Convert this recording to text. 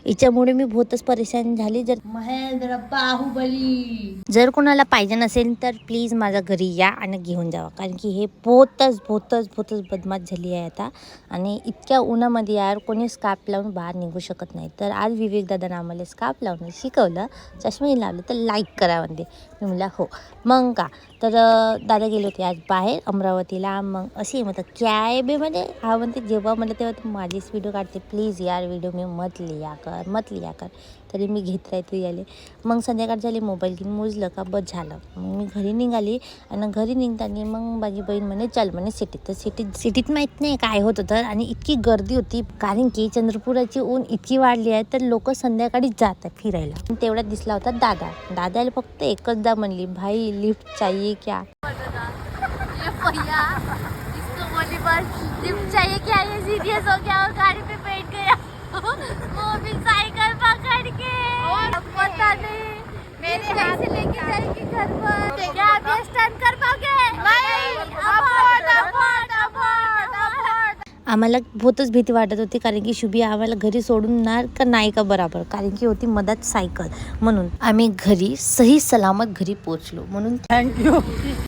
हिच्यामुळे मी बहुतच परेशान झाली. जर महेंद्र बाहुबली जर कोणाला पाहिजे नसेल तर प्लीज माझ्या घरी या आणि घेऊन जावा, कारण की हे बहुतच बदमाश झाली आहे आता. आणि इतक्या उन्हामध्ये यार कोणी स्कार्फ लावून बाहेर निघू शकत नाही. तर आज विवेक दादानं आम्हाला स्कार्फ लावून शिकवलं, चष्मे लावले तर लाईक करा म्हणते. मी म्हणलं हो. मग का तर दादा गेले होते आज बाहेर अमरावतीला. मग अशी म्हणतात क्या आहे बे मध्ये हा म्हणते. जेव्हा म्हणलं तेव्हा तू माझीच व्हिडिओ काढते, प्लीज यार व्हिडिओ मी मत लिया कर. तरी मी घेत राहते याले. मग संध्याकाळ झाली, मोबाईल घेऊन मोजलं का बस झालं. मग मी घरी निघाली आणि घरी निघताना मग माझी बहीण म्हणे चल म्हणे सिटीत. तर सिटीत माहीत नाही काय होतं तर. आणि इतकी गर्दी होती, कारण की चंद्रपुराची ऊन इतकी वाढली आहे तर लोक संध्याकाळी जातात फिरायला. तेवढ्यात दिसला होता दादाला फक्त एकचदा म्हणली भाई लिफ्ट चाहिए क्या. लिफ्ट चाहिए क्या, ये सीरियस हो गया और गाड़ी पे बैठ गया वो भी साइकिल पकड़ के। पता नहीं मेरे हाथ से लेके जाएगी घर पर, क्या आप स्टंट कर पाओगे? आम्हाला बहुतच भीती वाटत होती, कारण की शुभी आम्हाला घरी सोडून का नाही का बराबर, कारण की होती मधात सायकल. म्हणून आम्ही घरी सही सलामत घरी पोहोचलो. म्हणून थँक्यू.